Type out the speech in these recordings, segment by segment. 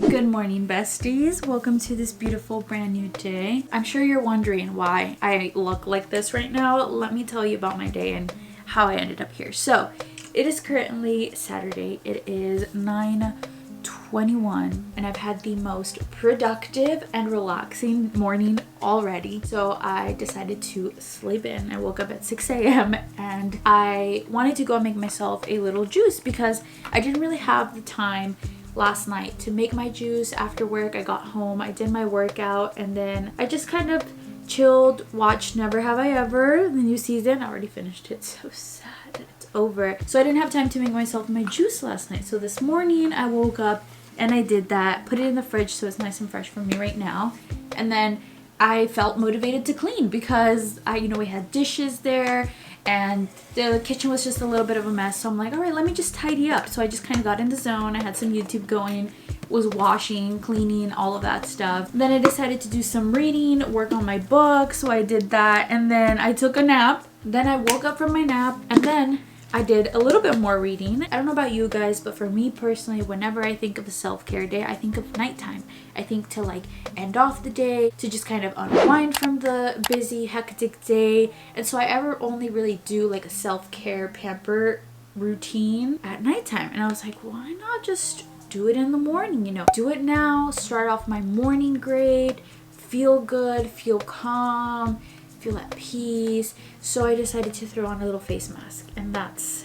Good morning, besties. Welcome to this beautiful brand new day. I'm sure you're wondering why I look like this right now. Let me tell you about my day and how I ended up here. So it is currently Saturday. It is 9:21 and I've had the most productive and relaxing morning already. So I decided to sleep in. I woke up at 6 a.m. and I wanted to go and make myself a little juice because I didn't really have the time last night to make my juice. After work, I got home, I did my workout, and then I just kind of chilled, watched Never Have I Ever, the new season. I already finished it. So sad that it's over. So I didn't have time to make myself my juice last night. So this morning I woke up and I did that, put it in the fridge so it's nice and fresh for me right now. And then I felt motivated to clean because we had dishes there and the kitchen was just a little bit of a mess. So I'm like, all right, let me just tidy up. So I just kind of got in the zone. I had some YouTube going, was washing, cleaning, all of that stuff. Then I decided to do some reading, work on my book. So I did that. And then I took a nap. Then I woke up from my nap and then I did a little bit more reading. I don't know about you guys, but for me personally, whenever I think of a self-care day, I think of nighttime. I think to end off the day, to just kind of unwind from the busy, hectic day. And so I ever only really do a self-care pamper routine at nighttime. And I was like, why not just do it in the morning, do it now, start off my morning great, feel good, feel calm, feel at peace. So I decided to throw on a little face mask, and that's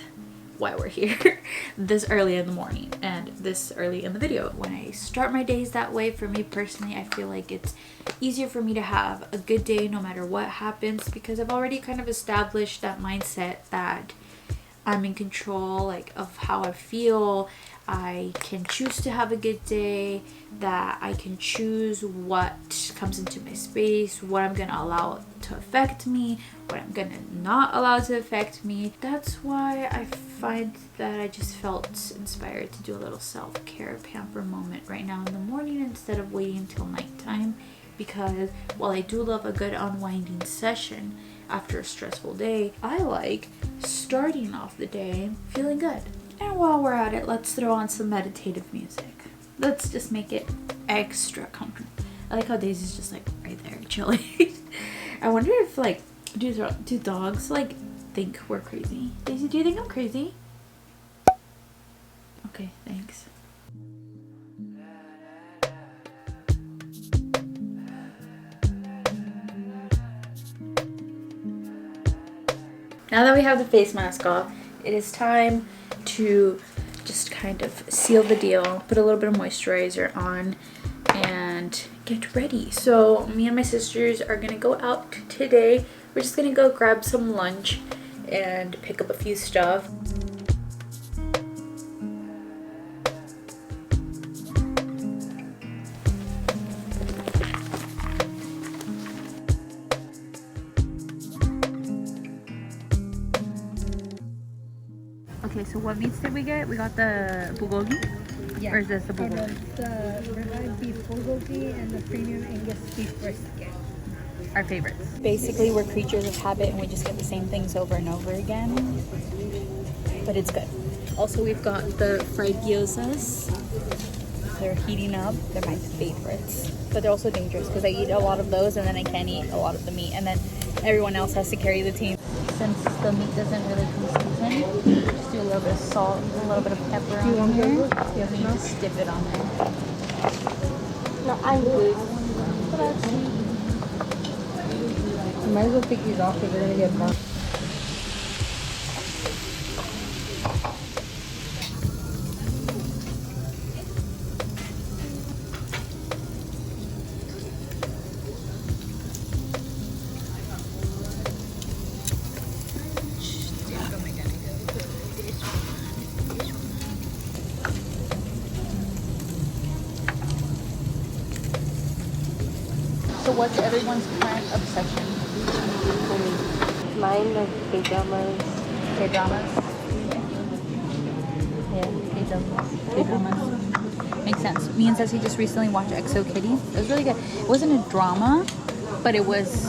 why we're here this early in the morning and this early in the video. When I start my days that way, for me personally, I feel like it's easier for me to have a good day no matter what happens, because I've already kind of established that mindset that I'm in control of how I feel. I can choose to have a good day, that I can choose what comes into my space, what I'm gonna allow to affect me, what I'm gonna not allow to affect me. That's why I find that I just felt inspired to do a little self-care pamper moment right now in the morning instead of waiting until nighttime, because while I do love a good unwinding session after a stressful day, I like starting off the day feeling good. And while we're at it, let's throw on some meditative music. Let's just make it extra comfortable. I like how Daisy's just right there chilling. I wonder if do dogs think we're crazy? Daisy, do you think I'm crazy? Okay, thanks. Now that we have the face mask off, it is time to just kind of seal the deal, put a little bit of moisturizer on, and get ready. So me and my sisters are gonna go out today. We're just gonna go grab some lunch and pick up a few stuff. Okay, so what meats did we get? We got the bulgogi? Yeah. Or is this the bulgogi? No, the ribeye beef bulgogi and the premium Angus beef brisket. Our favorites. Basically, we're creatures of habit and we just get the same things over and over again. But it's good. Also, we've got the fried gyozas. They're heating up. They're my favorites. But they're also dangerous because I eat a lot of those and then I can't eat a lot of the meat. And then everyone else has to carry the team. Since the meat doesn't really come seasoned, just do a little bit of salt, a little bit of pepper on there. Yes, and you just dip it on there. No, I'm good. You might as well take these off because they're going to get burnt. So what's everyone's current obsession? Mine like K-dramas. K-dramas? Yeah, K-dramas. K-dramas. Makes sense. Me and Ceci just recently watched EXO Kitty. It was really good. It wasn't a drama, but it was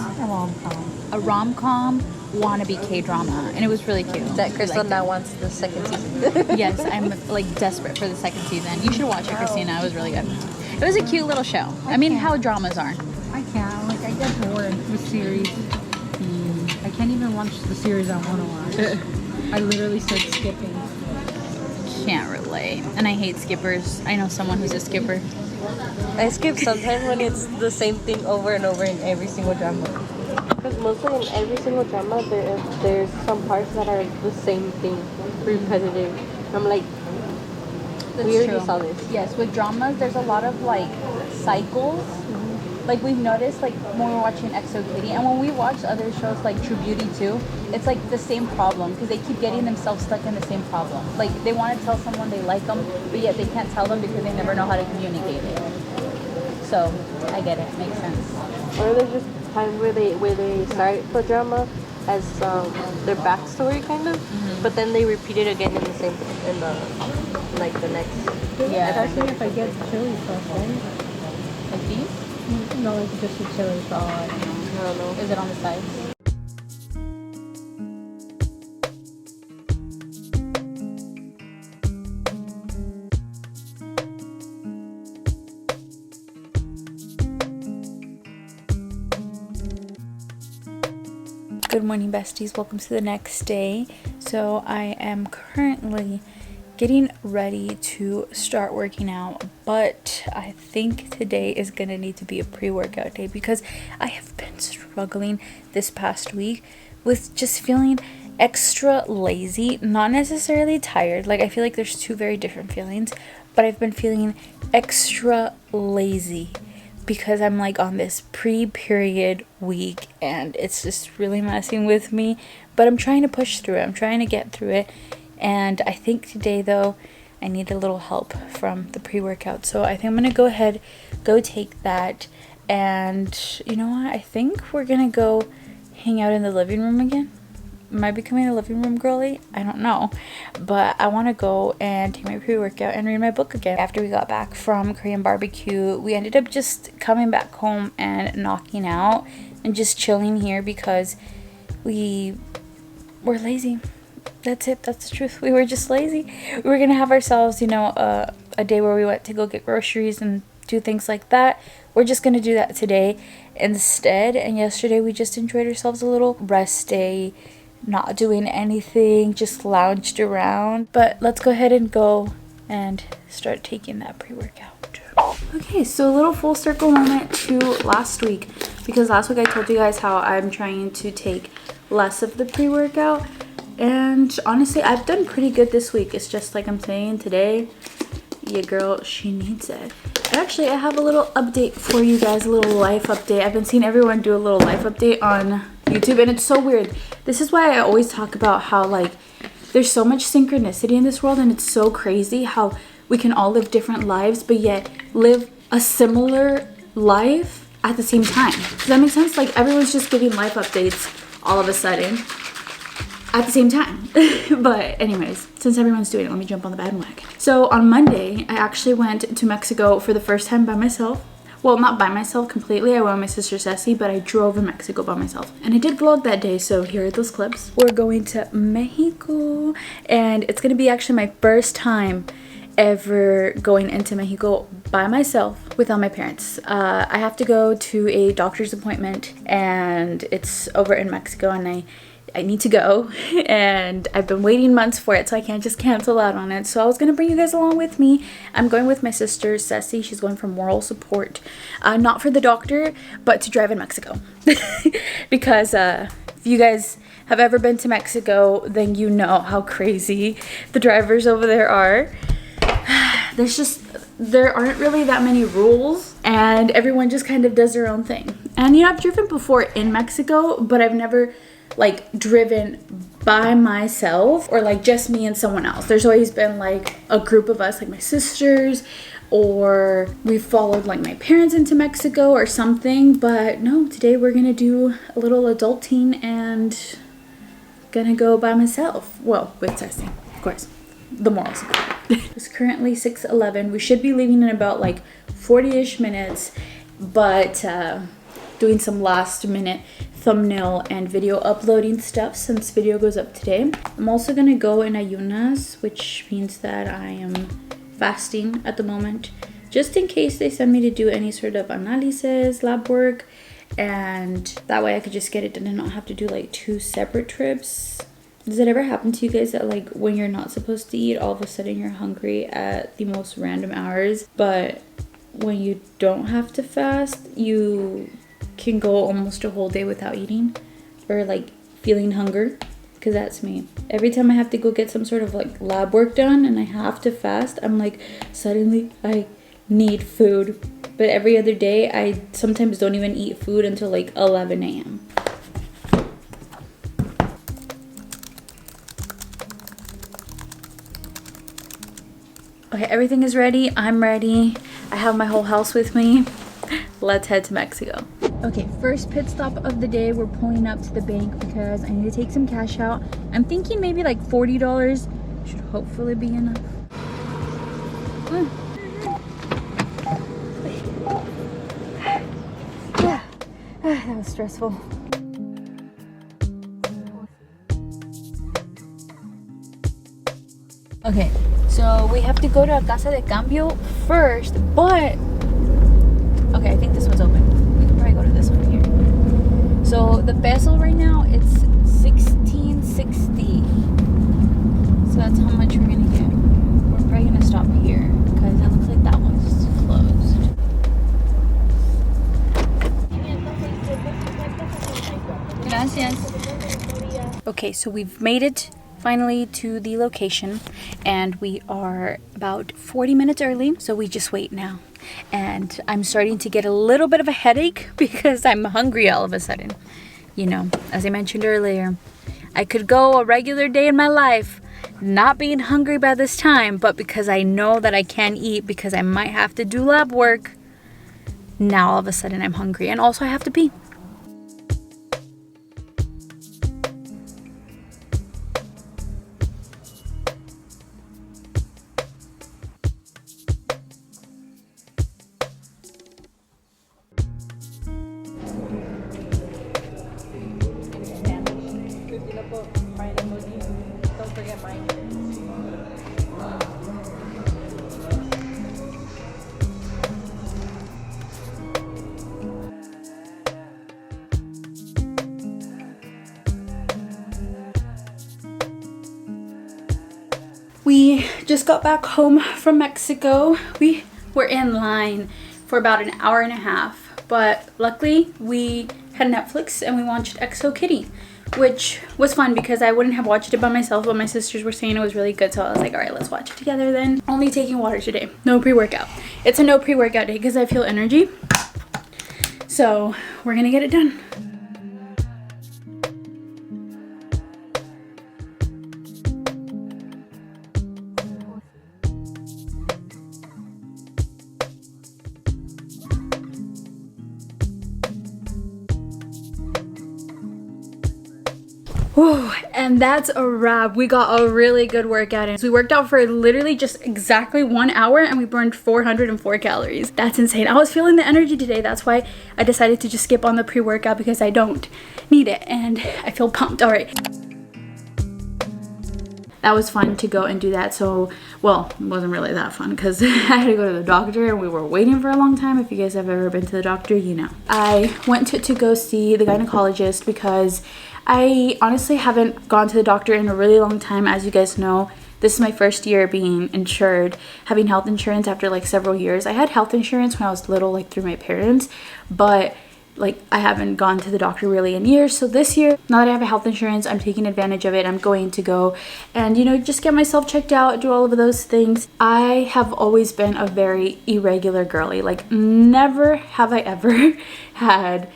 a rom-com wannabe K-drama, and it was really cute. That Crystal now wants the second season. Yes, I'm desperate for the second season. You should watch it, Christina. It was really good. It was a cute little show. I mean, how dramas are. I can't. Like, I get bored with series. I can't even watch the series I want to watch. I literally start skipping. Can't relate. And I hate skippers. I know someone who's a skipper. I skip sometimes when it's the same thing over and over in every single drama. Because mostly in every single drama, there's some parts that are the same thing, repetitive. I'm like, we already saw this. Yes, with dramas, there's a lot of like cycles. Like we've noticed, like when we're watching Exo Kitty, and when we watch other shows like True Beauty too, it's like the same problem because they keep getting themselves stuck in the same problem. Like they want to tell someone they like them, but yet they can't tell them because they never know how to communicate it. So I get it, makes sense. Or there's just times where they start the drama as their backstory kind of, but then they repeat it again in the next. Yeah. Especially if I get chili sauce, right? Like these? No, like just the chili sauce. I don't know. Is it on the sides? Good morning, besties. Welcome to the next day. So I am currently getting ready to start working out, but I think today is gonna need to be a pre-workout day because I have been struggling this past week with just feeling extra lazy, not necessarily tired. Like I feel like there's two very different feelings, but I've been feeling extra lazy because I'm like on this pre-period week and it's just really messing with me, but I'm trying to push through it. I'm trying to get through it. And I think today though I need a little help from the pre-workout, so I think I'm gonna go ahead, go take that, and you know what, I think we're gonna go hang out in the living room again. Am I becoming a living room girly? I don't know, but I want to go and take my pre-workout and read my book again. After we got back from Korean barbecue, we ended up just coming back home and knocking out and just chilling here because we were lazy. That's it. That's the truth. We were just lazy. We were gonna have ourselves, you know, a day where we went to go get groceries and do things like that. We're just gonna do that today instead. And yesterday we just enjoyed ourselves a little rest day, not doing anything, just lounged around. But let's go ahead and go and start taking that pre-workout. Okay, so a little full circle moment to last week, because last week I told you guys how I'm trying to take less of the pre-workout. And honestly, I've done pretty good this week. It's just like I'm saying today, your girl, she needs it. And actually, I have a little update for you guys, a little life update. I've been seeing everyone do a little life update on YouTube, and it's so weird. This is why I always talk about how, like, there's so much synchronicity in this world, and it's so crazy how we can all live different lives, but yet live a similar life at the same time. Does that make sense? Like, everyone's just giving life updates all of a sudden at the same time. But anyways, since everyone's doing it, let me jump on the bandwagon. So on Monday, I actually went to Mexico for the first time by myself. Well, not by myself completely. I went with my sister Ceci, but I drove in Mexico by myself. And I did vlog that day, so here are those clips. We're going to Mexico, and it's gonna be actually my first time ever going into Mexico by myself without my parents. I have to go to a doctor's appointment, and it's over in Mexico, and I need to go, and I've been waiting months for it, so I can't just cancel out on it. So I was gonna bring you guys along with me. I'm going with my sister Ceci. She's going for moral support, not for the doctor, but to drive in Mexico. Because if you guys have ever been to Mexico, then you know how crazy the drivers over there are. There aren't really that many rules, and everyone just kind of does their own thing. And you know, I've driven before in Mexico, but I've never like driven by myself or like just me and someone else. There's always been like a group of us, like my sisters, or we followed like my parents into Mexico or something. But no, today we're gonna do a little adulting and gonna go by myself. Well, with Ceci, of course, the moral support. It's currently 6:11. We should be leaving in about like 40-ish minutes, but doing some last minute thumbnail and video uploading stuff since video goes up today. I'm also gonna go in ayunas, which means that I am fasting at the moment just in case they send me to do any sort of analysis, lab work, and that way I could just get it done and not have to do like 2 separate trips. Does it ever happen to you guys that like when you're not supposed to eat, all of a sudden you're hungry at the most random hours, but when you don't have to fast, you can go almost a whole day without eating or like feeling hunger? Because that's me. Every time I have to go get some sort of like lab work done and I have to fast, I'm like, suddenly I need food. But every other day, I sometimes don't even eat food until like 11 a.m. Okay, everything is ready. I'm ready. I have my whole house with me. Let's head to Mexico. Okay, first pit stop of the day. We're pulling up to the bank because I need to take some cash out. I'm thinking maybe like $40 should hopefully be enough. That was stressful. Okay, so we have to go to a Casa de Cambio first, but okay, I think this one's open. We can probably go to this one here. So the peso right now, it's 16.60. So that's how much we're gonna get. We're probably gonna stop here because it looks like that one's closed. Gracias. Okay, so we've made it finally to the location and we are about 40 minutes early, so we just wait now. And I'm starting to get a little bit of a headache because I'm hungry all of a sudden. You know, as I mentioned earlier, I could go a regular day in my life not being hungry by this time, but because I know that I can't eat because I might have to do lab work, now all of a sudden I'm hungry and also I have to pee. Don't forget mine. We just got back home from Mexico. We were in line for about an hour and a half, but luckily we had Netflix and we watched Exo Kitty, which was fun because I wouldn't have watched it by myself, but my sisters were saying it was really good, so I was like, all right, let's watch it together then. Only taking water today, no pre-workout. It's a no pre-workout day because I feel energy, so we're gonna get it done. Whew, and that's a wrap. We got a really good workout in. So we worked out for literally just exactly 1 hour and we burned 404 calories. That's insane. I was feeling the energy today. That's why I decided to just skip on the pre-workout because I don't need it and I feel pumped. All right. That was fun to go and do that. So, well, it wasn't really that fun because I had to go to the doctor and we were waiting for a long time. If you guys have ever been to the doctor, you know. I went to go see the gynecologist because I honestly haven't gone to the doctor in a really long time. As you guys know, this is my first year being insured, having health insurance after like several years. I had health insurance when I was little, like through my parents, but like I haven't gone to the doctor really in years. So this year, now that I have a health insurance, I'm taking advantage of it. I'm going to go and, you know, just get myself checked out, do all of those things. I have always been a very irregular girly. Like never have I ever had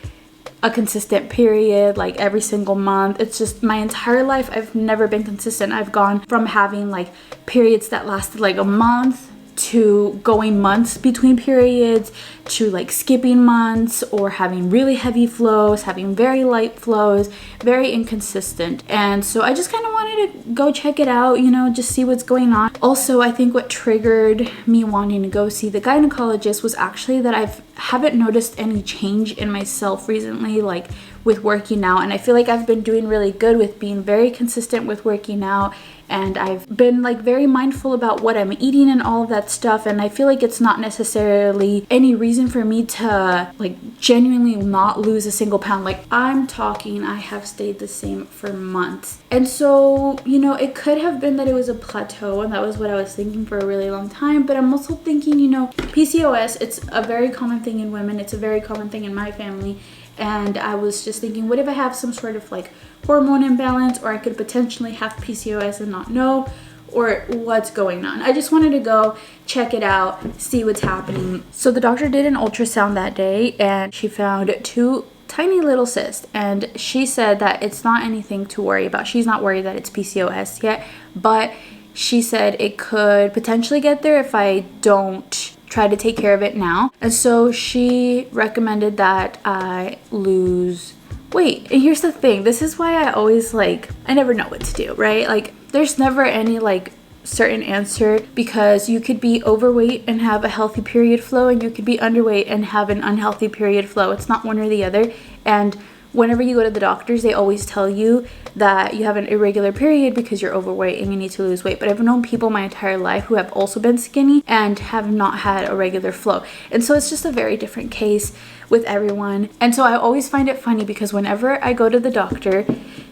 a consistent period like every single month. It's just my entire life I've never been consistent. I've gone from having like periods that lasted like a month to going months between periods to like skipping months or having really heavy flows, having very light flows, very inconsistent. And so I just kind of wanted to go check it out, you know, just see what's going on. Also, I think what triggered me wanting to go see the gynecologist was actually that I haven't noticed any change in myself recently, like with working out. And I feel like I've been doing really good with being very consistent with working out and I've been like very mindful about what I'm eating and all of that stuff, and I feel like it's not necessarily any reason for me to like genuinely not lose a single pound. Like I'm talking, I have stayed the same for months. And so, you know, it could have been that it was a plateau, and that was what I was thinking for a really long time. But I'm also thinking, you know, PCOS, it's a very common thing in women. It's a very common thing in my family. And I was just thinking, what if I have some sort of like hormone imbalance, or I could potentially have PCOS and not know, or what's going on? I just wanted to go check it out, see what's happening. So the doctor did an ultrasound that day, and she found 2 tiny little cysts, and she said that it's not anything to worry about. She's not worried that it's PCOS yet, but she said it could potentially get there if I don't try to take care of it now. And so she recommended that I lose weight. And here's the thing, this is why I always like, I never know what to do, right? Like there's never any like certain answer, because you could be overweight and have a healthy period flow, and you could be underweight and have an unhealthy period flow. It's not one or the other. And whenever you go to the doctors, they always tell you that you have an irregular period because you're overweight and you need to lose weight. But I've known people my entire life who have also been skinny and have not had a regular flow. And so it's just a very different case with everyone. And so I always find it funny, because whenever I go to the doctor,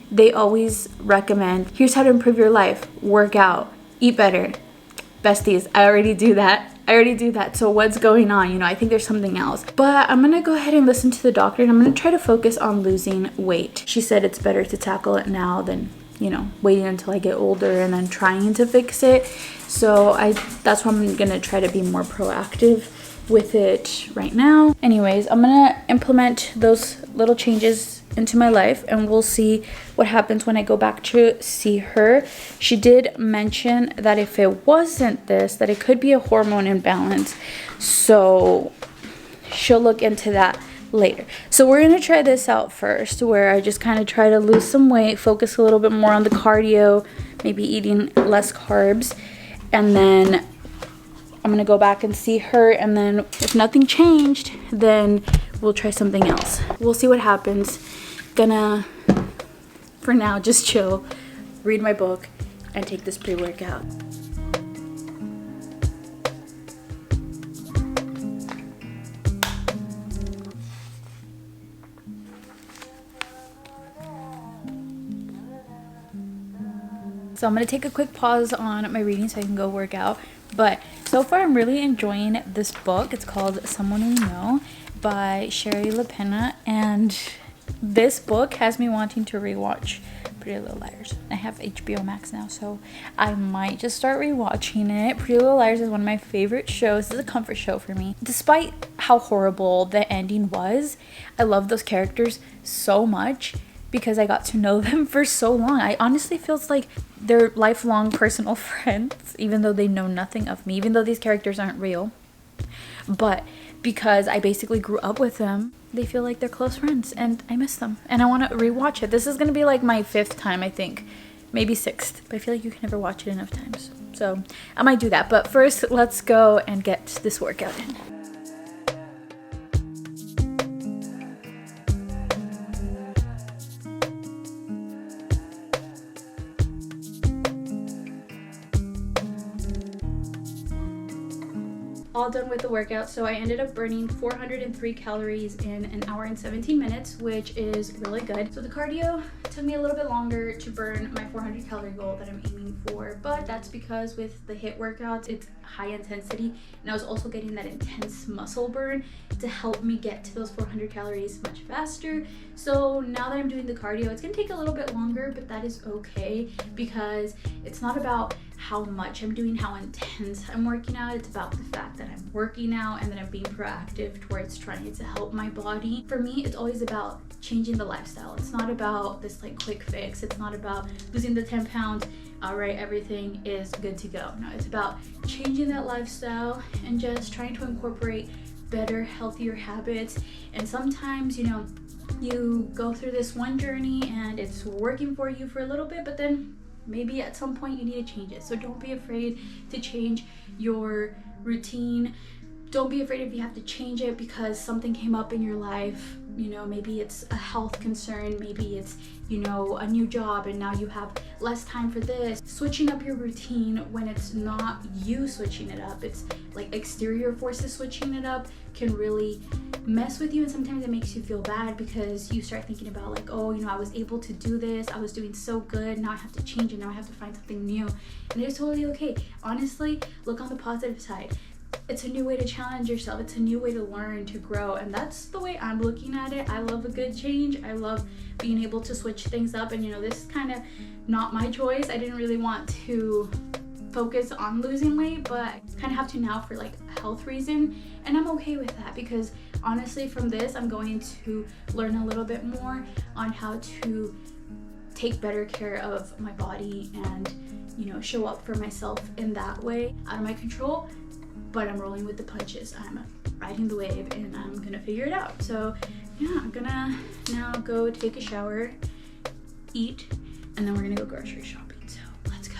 they always recommend, here's how to improve your life: work out, eat better. Besties, I already do that. So what's going on? You know, I think there's something else. But I'm gonna go ahead and listen to the doctor, and I'm gonna try to focus on losing weight. She said it's better to tackle it now than, you know, waiting until I get older and then trying to fix it. So that's why I'm gonna try to be more proactive with it right now. Anyways, I'm gonna implement those little changes into my life, and we'll see what happens when I go back to see her. She did mention that if it wasn't this, that it could be a hormone imbalance. So she'll look into that later. So we're gonna try this out first, where I just kind of try to lose some weight, focus a little bit more on the cardio, maybe eating less carbs, and then I'm gonna go back and see her, and then if nothing changed, then we'll try something else. We'll see what happens. Gonna, for now, just chill, read my book, and take this pre-workout. So I'm gonna take a quick pause on my reading so I can go work out. But so far I'm really enjoying this book. It's called Someone We Know by Sherry LaPena, and this book has me wanting to rewatch Pretty Little Liars. I have HBO Max now, so I might just start rewatching it. Pretty Little Liars is one of my favorite shows. It's a comfort show for me. Despite how horrible the ending was, I love those characters so much because I got to know them for so long. I honestly feels like they're lifelong personal friends, even though they know nothing of me, even though these characters aren't real. But because I basically grew up with them, they feel like they're close friends, and I miss them, and I want to rewatch it. This is going to be like my 5th time, I think, maybe 6th, but I feel like you can never watch it enough times, so I might do that. But first, let's go and get this workout in. All done with the workout. So I ended up burning 403 calories in an hour and 17 minutes, which is really good. So the cardio took me a little bit longer to burn my 400 calorie goal that I'm aiming for, but that's because with the HIIT workouts, it's high intensity, and I was also getting that intense muscle burn to help me get to those 400 calories much faster. So now that I'm doing the cardio, it's gonna take a little bit longer, but that is okay, because it's not about how much I'm doing, how intense I'm working out. It's about the fact that I'm working out and that I'm being proactive towards trying to help my body. For me, it's always about changing the lifestyle. It's not about this like quick fix. It's not about losing the 10 pounds. All right, everything is good to go. No, it's about changing that lifestyle and just trying to incorporate better, healthier habits. And sometimes, you know, you go through this one journey and it's working for you for a little bit, but then maybe at some point you need to change it. So don't be afraid to change your routine. Don't be afraid if you have to change it because something came up in your life. You know, maybe it's a health concern, maybe it's, you know, a new job and now you have less time for this. Switching up your routine when it's not you switching it up, it's like exterior forces switching it up, can really mess with you. And sometimes it makes you feel bad because you start thinking about like, oh, you know, I was able to do this, I was doing so good, now I have to change it, now I have to find something new. And it's totally okay. Honestly, look on the positive side. It's a new way to challenge yourself. It's a new way to learn, to grow. And that's the way I'm looking at it. I love a good change. I love being able to switch things up. And you know, this is kind of not my choice. I didn't really want to focus on losing weight, but I kind of have to now for like a health reason. And I'm okay with that because honestly from this, I'm going to learn a little bit more on how to take better care of my body and, you know, show up for myself in that way. Out of my control, but I'm rolling with the punches. I'm riding the wave and I'm gonna figure it out. So yeah, I'm gonna now go take a shower, eat, and then we're gonna go grocery shopping. So let's go.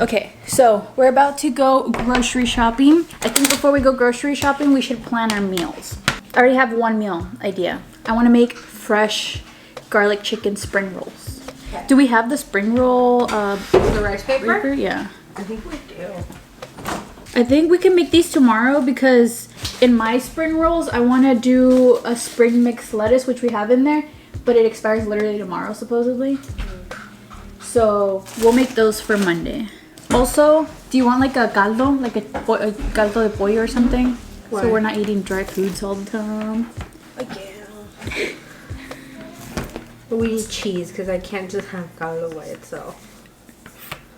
Okay, so we're about to go grocery shopping. I think before we go grocery shopping, we should plan our meals. I already have one meal idea. I wanna make fresh garlic chicken spring rolls. Okay. Do we have the spring roll, The rice paper? Yeah. I think we do. I think we can make these tomorrow because in my spring rolls, I want to do a spring mixed lettuce, which we have in there, but it expires literally tomorrow, supposedly. So we'll make those for Monday. Also, do you want like a caldo, like a caldo de pollo or something? What? So we're not eating dry foods all the time. Yeah. But we need cheese because I can't just have caldo by itself.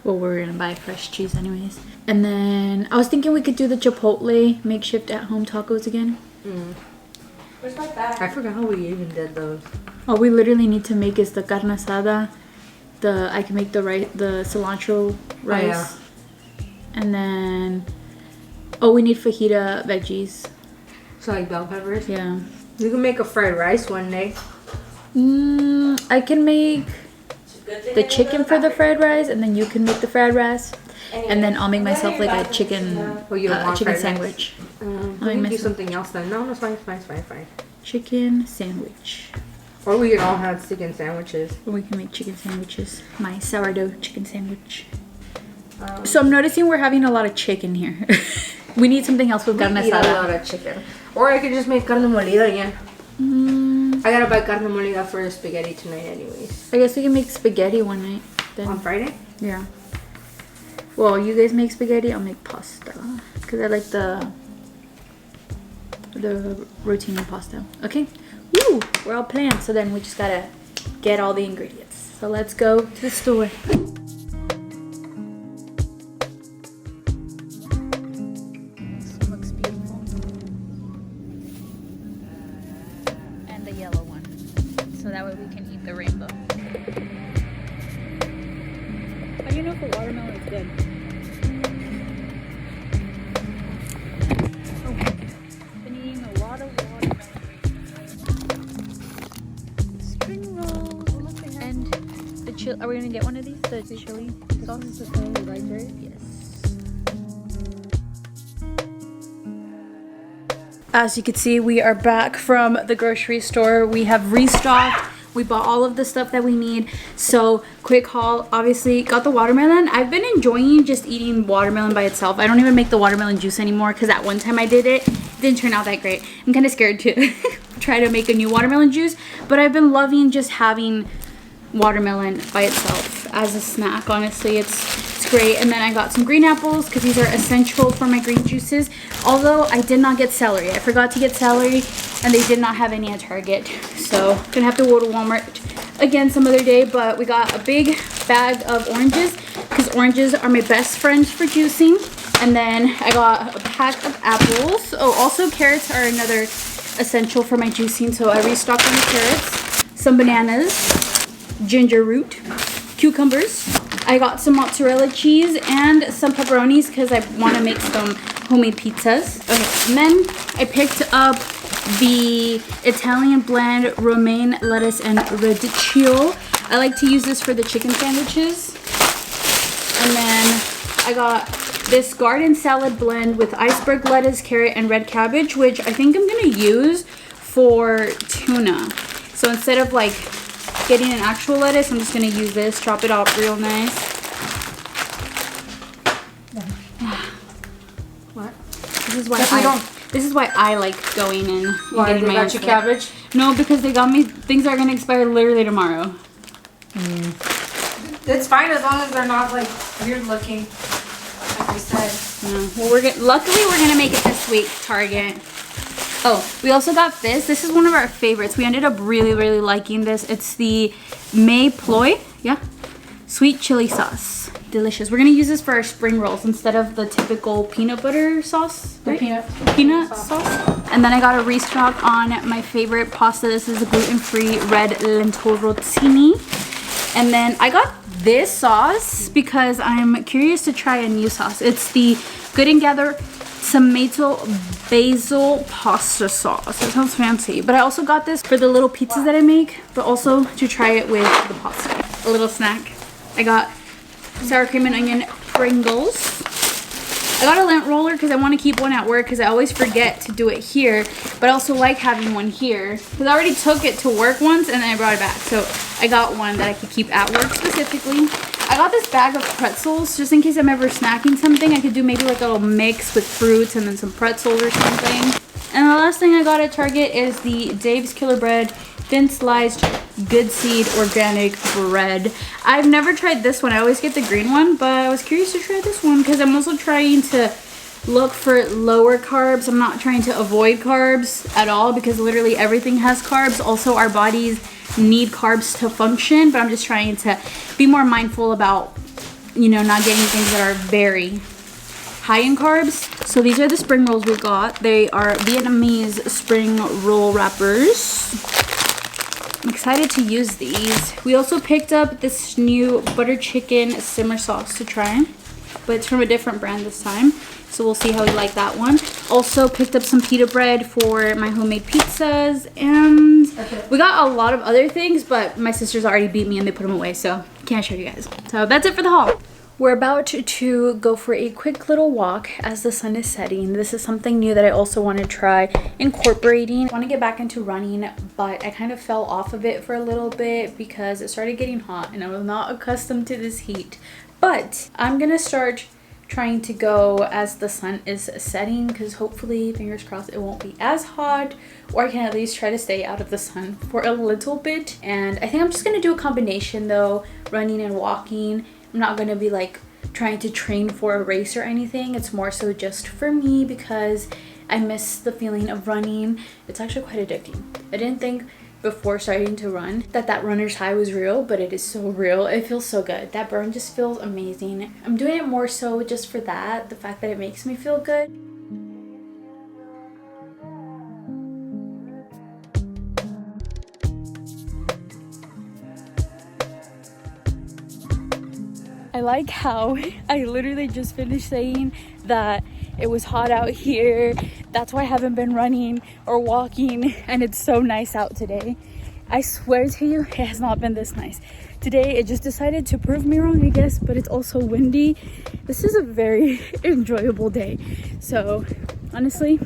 Well, we're gonna buy fresh cheese anyways. And then I was thinking we could do the Chipotle makeshift at home tacos again. Where's my bag? I forgot how we even did those. All we literally need to make is the carne asada. I can make the cilantro rice. Oh, yeah. And then we need fajita veggies. So like bell peppers? Yeah. You can make a fried rice one day. I can make the chicken for the fried rice, and then you can make the fried rice, and then I'll make myself like a chicken chicken sandwich. I'll make do something else then. No, it's fine. Chicken sandwich. Or we can all have chicken sandwiches. Or we can make chicken sandwiches. My sourdough chicken sandwich. So I'm noticing we're having a lot of chicken here. We need something else with carne asada. A lot of chicken. Or I could just make carne molida again. I gotta buy carne molida for spaghetti tonight anyways. I guess we can make spaghetti one night then. On Friday? Yeah. Well, you guys make spaghetti, I'll make pasta. Because I like the rotini pasta. Okay? Woo! We're all planned. So then we just gotta get all the ingredients. So let's go to the store. Yellow one, so that way we can eat the rainbow. How do you know if a watermelon is good? Been eating a lot of watermelon. Spring rolls. And the chili. Are we gonna get one of these? The chili sauce is the thing you like, right? Yes. As you can see, we are back from the grocery store. We have restocked. We bought all of the stuff that we need. So quick haul, obviously got the watermelon. I've been enjoying just eating watermelon by itself. I don't even make the watermelon juice anymore because at one time I did it. It didn't turn out that great. I'm kind of scared to try to make a new watermelon juice, but I've been loving just having watermelon by itself as a snack. Honestly, it's great. And then I got some green apples because these are essential for my green juices. Although I did not get celery. I forgot to get celery and they did not have any at Target. So gonna have to go to Walmart again some other day. But we got a big bag of oranges because oranges are my best friends for juicing. And then I got a pack of apples. Oh, also carrots are another essential for my juicing. So I restocked on the carrots. Some bananas, ginger root, cucumbers. I got some mozzarella cheese and some pepperonis because I want to make some homemade pizzas. Okay, and then I picked up the Italian blend romaine lettuce and radicchio. I like to use this for the chicken sandwiches. And then I got this garden salad blend with iceberg lettuce, carrot, and red cabbage, which I think I'm gonna use for tuna. So instead of like getting an actual lettuce, I'm just gonna use this, chop it up real nice. What? This is why I like going in. Why, they got you cabbage? No, because they got me things that are gonna expire literally tomorrow. It's fine as long as they're not like weird looking, like we said. Yeah. Well, luckily we're gonna make it this week, Target. Oh, we also got this. This is one of our favorites. We ended up really, really liking this. It's the May Ploy, sweet chili sauce. Delicious. We're gonna use this for our spring rolls instead of the typical peanut butter sauce. Right? Peanut sauce. And then I got a restock on my favorite pasta. This is a gluten-free red lentil rotini. And then I got this sauce because I'm curious to try a new sauce. It's the Good and Gather tomato basil pasta sauce. It sounds fancy. But I also got this for the little pizzas that I make, but also to try it with the pasta. A little snack. I got sour cream and onion Pringles. I got a lint roller because I want to keep one at work because I always forget to do it here, but I also like having one here because I already took it to work once and then I brought it back. So I got one that I could keep at work specifically. I got this bag of pretzels just in case I'm ever snacking something. I could do maybe like a little mix with fruits and then some pretzels or something. And the last thing I got at Target is the Dave's Killer Bread thin sliced good seed organic bread. I've never tried this one. I always get the green one, but I was curious to try this one because I'm also trying to look for lower carbs. I'm not trying to avoid carbs at all because literally everything has carbs. Also, our bodies need carbs to function, but I'm just trying to be more mindful about, you know, not getting things that are very high in carbs. So these are the spring rolls we got. They are Vietnamese spring roll wrappers. I'm excited to use these. We also picked up this new butter chicken simmer sauce to try, but it's from a different brand this time. So we'll see how we like that one. Also picked up some pita bread for my homemade pizzas, and we got a lot of other things, but my sisters already beat me and they put them away, so can't show you guys. So that's it for the haul. We're about to go for a quick little walk as the sun is setting. This is something new that I also want to try incorporating. I want to get back into running, but I kind of fell off of it for a little bit because it started getting hot and I was not accustomed to this heat. But I'm going to start trying to go as the sun is setting because hopefully, fingers crossed, it won't be as hot, or I can at least try to stay out of the sun for a little bit. And I think I'm just going to do a combination though, running and walking. I'm not going to be like trying to train for a race or anything. It's more so just for me because I miss the feeling of running. It's actually quite addicting. I didn't think before starting to run that runner's high was real, but it is so real. It feels so good. That burn just feels amazing. I'm doing it more so just for that, the fact that it makes me feel good. I like how I literally just finished saying that it was hot out here. That's why I haven't been running or walking, and it's so nice out today. I swear to you, it has not been this nice. Today, it just decided to prove me wrong, I guess, but it's also windy. This is a very enjoyable day. So, honestly,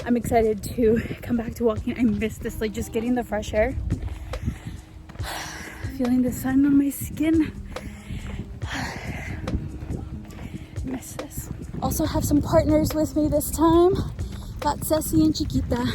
I'm excited to come back to walking. I miss this, like just getting the fresh air. Feeling the sun on my skin. Miss this. Also have some partners with me this time. Got Ceci and Chiquita.